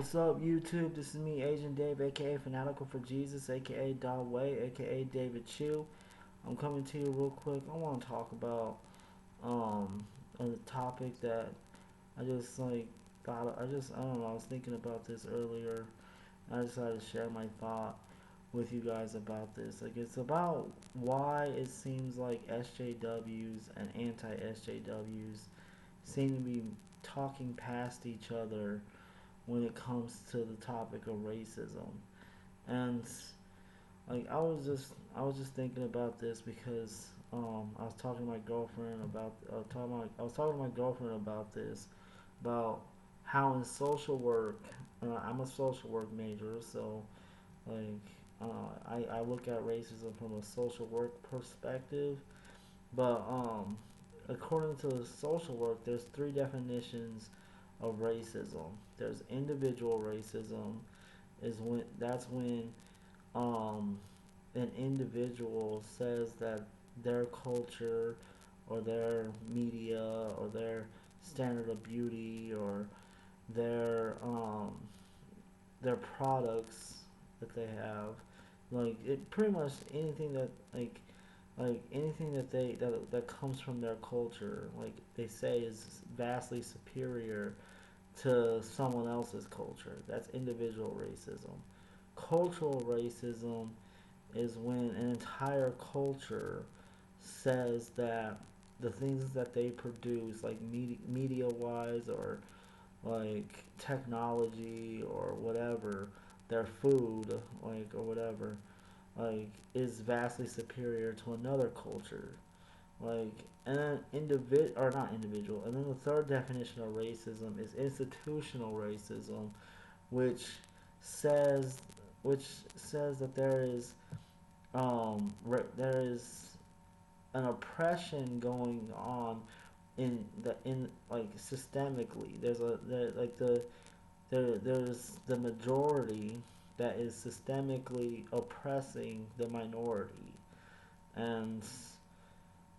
What's up, YouTube? This is me, Agent Dave, aka Fanatical for Jesus, aka Dog Way, aka David Chew. I'm coming to you real quick. I want to talk about a topic that I just like thought. I don't know. I was thinking about this earlier. I decided to share my thought with you guys about this. Like, it's about why it seems like SJWs and anti-SJWs seem to be talking past each other when it comes to the topic of racism. And like I was just thinking about this because I was talking to my girlfriend about I was talking to my girlfriend about this, about how in social work, I'm a social work major, so like I look at racism from a social work perspective. But according to social work, there's three definitions of racism. There's individual racism, is when that's when um, an individual says that their culture or their media or their standard of beauty or their um, their products that they have, like it pretty much anything that like anything that that comes from their culture, like they say, is vastly superior to someone else's culture. That's individual racism. Cultural racism is when an entire culture says that the things that they produce, like media wise or like technology or whatever, their food, like, or whatever, like, is vastly superior to another culture. Like, and then or not individual, and then the third definition of racism is institutional racism, which says which says that there is an oppression going on in like systemically. There's the majority that is systemically oppressing the minority, and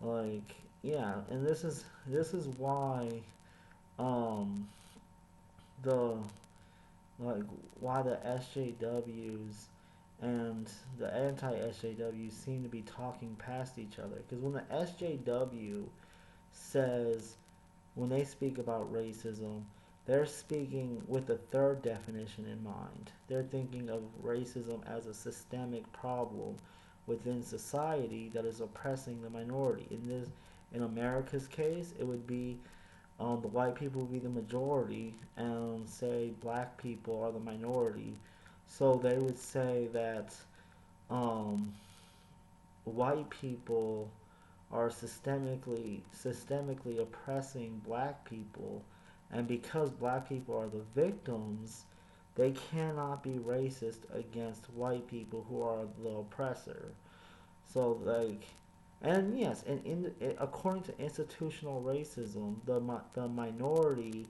like, yeah, and this is why um the like why the SJWs and the anti-SJWs seem to be talking past each other. Because when the SJW says, when they speak about racism, they're speaking with a third definition in mind. They're thinking of racism as a systemic problem within society that is oppressing the minority. In America's case, it would be the white people would be the majority, and say black people are the minority. So they would say that um, white people are systemically oppressing black people, and because black people are the victims, they cannot be racist against white people who are the oppressor. So like, and yes, and according to institutional racism, the minority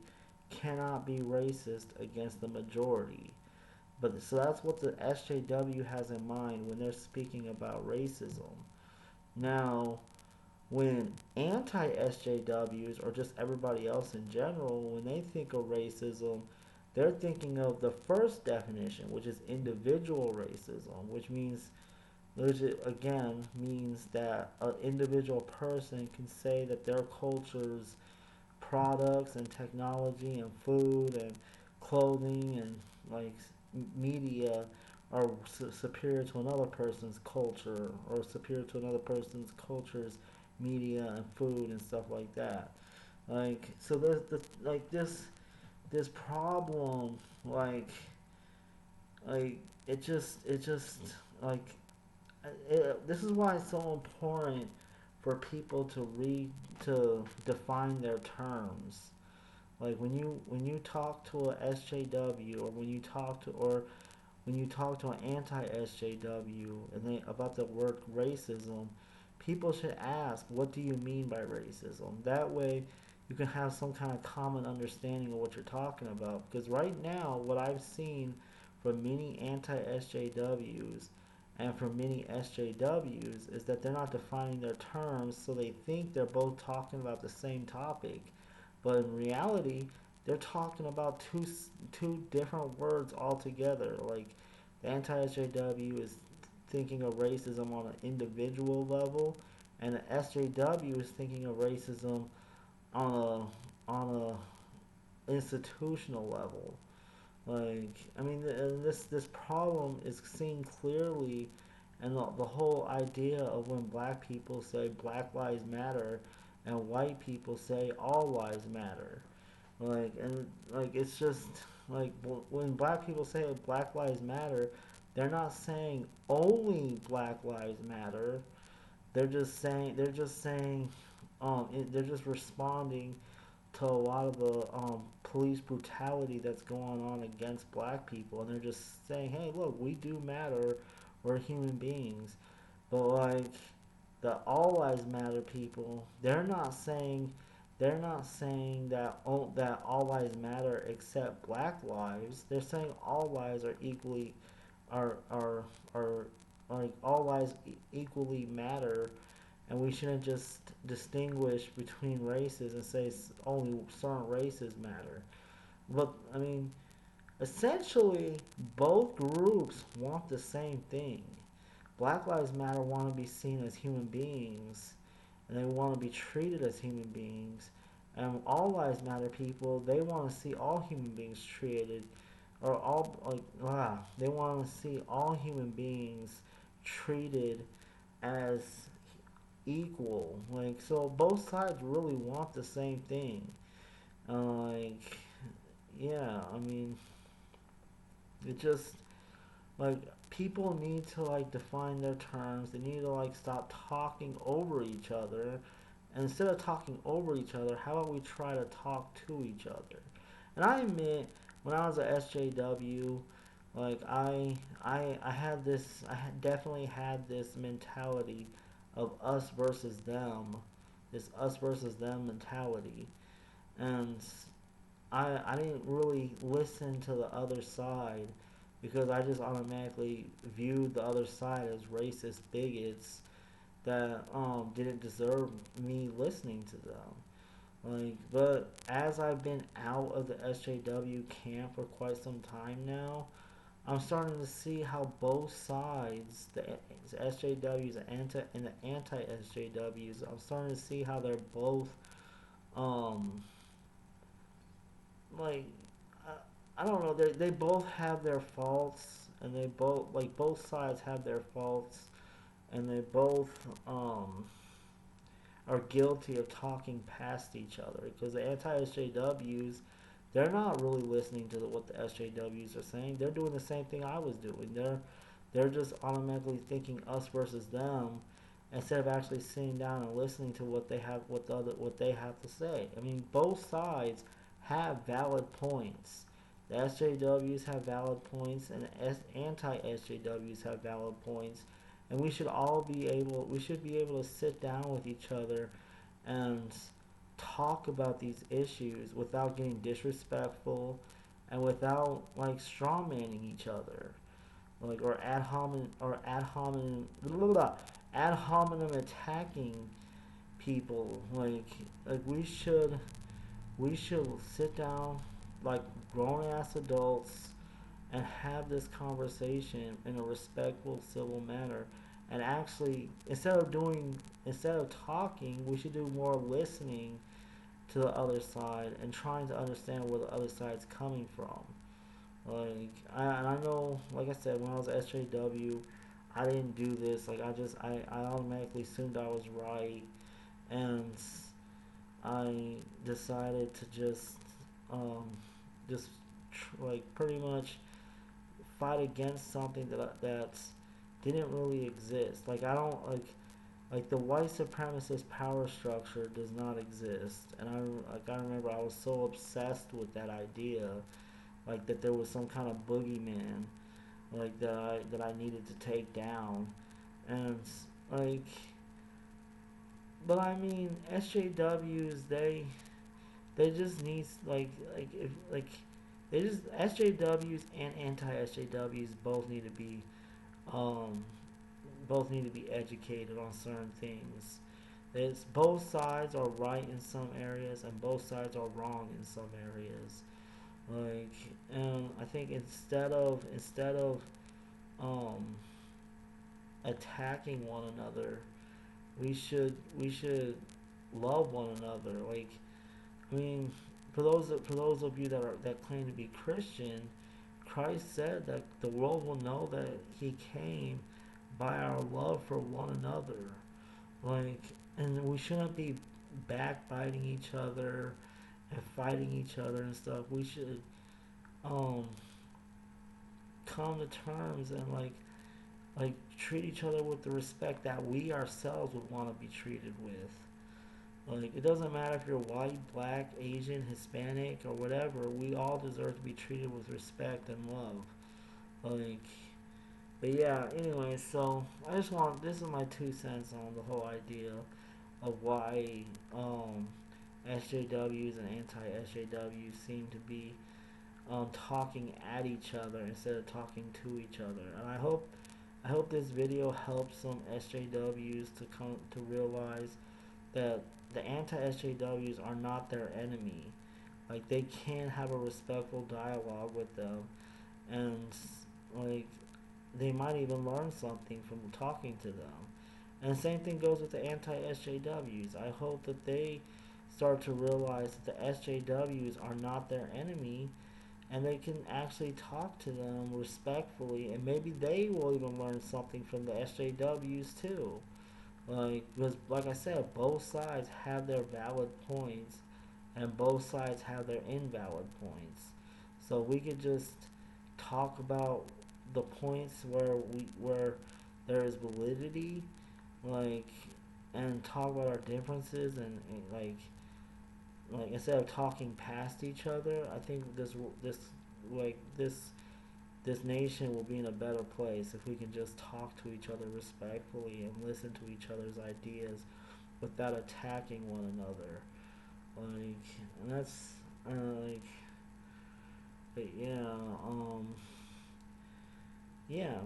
cannot be racist against the majority. But so that's what the SJW has in mind when they're speaking about racism. Now, when anti-SJWs or just everybody else in general, when they think of racism, they're thinking of the first definition, which is individual racism, which again means that an individual person can say that their culture's products and technology and food and clothing and like media are superior to another person's culture, or superior to another person's culture's media and food and stuff like that. Like, so there's like this problem, like it just like this is why it's so important for people to define their terms. Like when you talk to a SJW, or when you talk to an anti-SJW and they about the word racism, people should ask, what do you mean by racism? That way you can have some kind of common understanding of what you're talking about. Because right now, what I've seen from many anti-SJWs and from many SJWs is that they're not defining their terms, so they think they're both talking about the same topic. But in reality, they're talking about two different words altogether. Like the anti-SJW is thinking of racism on an individual level, and the SJW is thinking of racism on a institutional level. Like, I mean, this problem is seen clearly, and the whole idea of when black people say Black Lives Matter, and white people say All Lives Matter. Like it's just like when black people say Black Lives Matter, they're not saying only Black Lives Matter. They're just responding to a lot of the police brutality that's going on against black people, and they're just saying, "Hey, look, we do matter. We're human beings." But like the All Lives Matter people, they're not saying that all lives matter except black lives. They're saying all lives are equally are like all lives equally matter, and we shouldn't just distinguish between races and say only certain races matter. But I mean, essentially, both groups want the same thing. Black Lives Matter want to be seen as human beings, and they want to be treated as human beings. And All Lives Matter people, they want to see all human beings treated, or all they want to see all human beings treated as equal. Like, so both sides really want the same thing. Like, yeah, I mean, it just like people need to like define their terms. They need to like stop talking over each other. And instead of talking over each other, how about we try to talk to each other? And I admit, when I was at SJW, like I had this, definitely had this mentality of us versus them, this us versus them mentality, and I didn't really listen to the other side because I just automatically viewed the other side as racist bigots that didn't deserve me listening to them. Like, but as I've been out of the SJW camp for quite some time now, I'm starting to see how both sides, the SJWs and the anti-SJWs, I'm starting to see how they're both, um, like, uh, I don't know, they both have their faults, and they both, like, both sides have their faults, and they both, are guilty of talking past each other. Because the anti-SJWs, they're not really listening to what the SJWs are saying. They're doing the same thing I was doing. They're just automatically thinking us versus them instead of actually sitting down and listening to what they have to say. I mean, both sides have valid points. The SJWs have valid points, and the anti-SJWs have valid points, and we should be able to sit down with each other and talk about these issues without getting disrespectful and without like strawmanning each other, like ad hominem attacking people. Like we should sit down like grown ass adults and have this conversation in a respectful, civil manner. And actually, instead of talking, we should do more listening to the other side and trying to understand where the other side's coming from. And I know, like I said, when I was at SJW, I didn't do this. Like, I automatically assumed I was right, and I decided to um, just like pretty much fight against something that didn't really exist. Like I don't like the white supremacist power structure does not exist, and I remember I was so obsessed with that idea, like that there was some kind of boogeyman, like that I needed to take down, and like, but I mean SJWs they just need like if like they just SJWs and anti-SJWs um both need to be educated on certain things. It's both sides are right in some areas and both sides are wrong in some areas. Like, and I think instead of um, attacking one another, we should love one another. Like, I mean, for those of you that claim to be Christian, Christ said that the world will know that He came by our love for one another. Like, and we shouldn't be backbiting each other and fighting each other and stuff. We should um come to terms and like treat each other with the respect that we ourselves would want to be treated with. Like, it doesn't matter if you're white, black, Asian, Hispanic, or whatever. We all deserve to be treated with respect and love. Like, but yeah. Anyway, so I just want this is my 2 cents on the whole idea of why SJWs and anti-SJWs seem to be talking at each other instead of talking to each other. And I hope this video helps some SJWs to come to realize that the anti-SJWs are not their enemy. Like, they can have a respectful dialogue with them, and like they might even learn something from talking to them. And the same thing goes with the anti-SJWs. I hope that they start to realize that the SJWs are not their enemy and they can actually talk to them respectfully, and maybe they will even learn something from the SJWs too. Like, because like I said, both sides have their valid points, and both sides have their invalid points. So we could just talk about the points where there is validity, like, and talk about our differences, and like instead of talking past each other. I think like this this nation will be in a better place if we can just talk to each other respectfully and listen to each other's ideas without attacking one another. Like, and that's like, but yeah, yeah,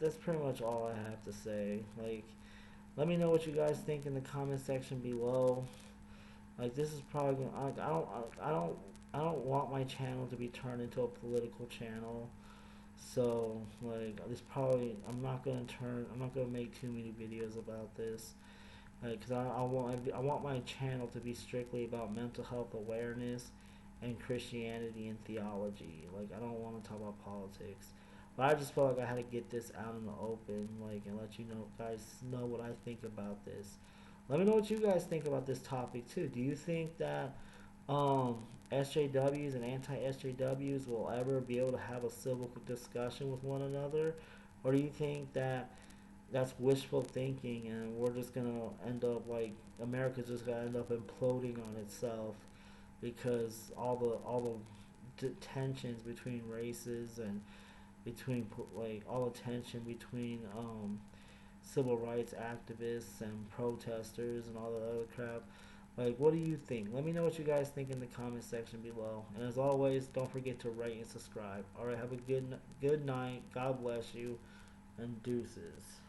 that's pretty much all I have to say. Like, let me know what you guys think in the comment section below. Like, this is probably gonna, I don't want my channel to be turned into a political channel. So like, this probably I'm not gonna make too many videos about this. Like, cause I want my channel to be strictly about mental health awareness and Christianity and theology. Like, I don't want to talk about politics. But I just felt like I had to get this out in the open, like, and let you know, guys, know what I think about this. Let me know what you guys think about this topic too. Do you think that um, SJWs and anti-SJWs will ever be able to have a civil discussion with one another, or do you think that that's wishful thinking and we're just gonna end up like America's just gonna end up imploding on itself because all the tensions between races and between like all the tension between civil rights activists and protesters and all that other crap. Like, what do you think? Let me know what you guys think in the comment section below. And as always, don't forget to rate and subscribe. All right, have a good night. God bless you, and deuces.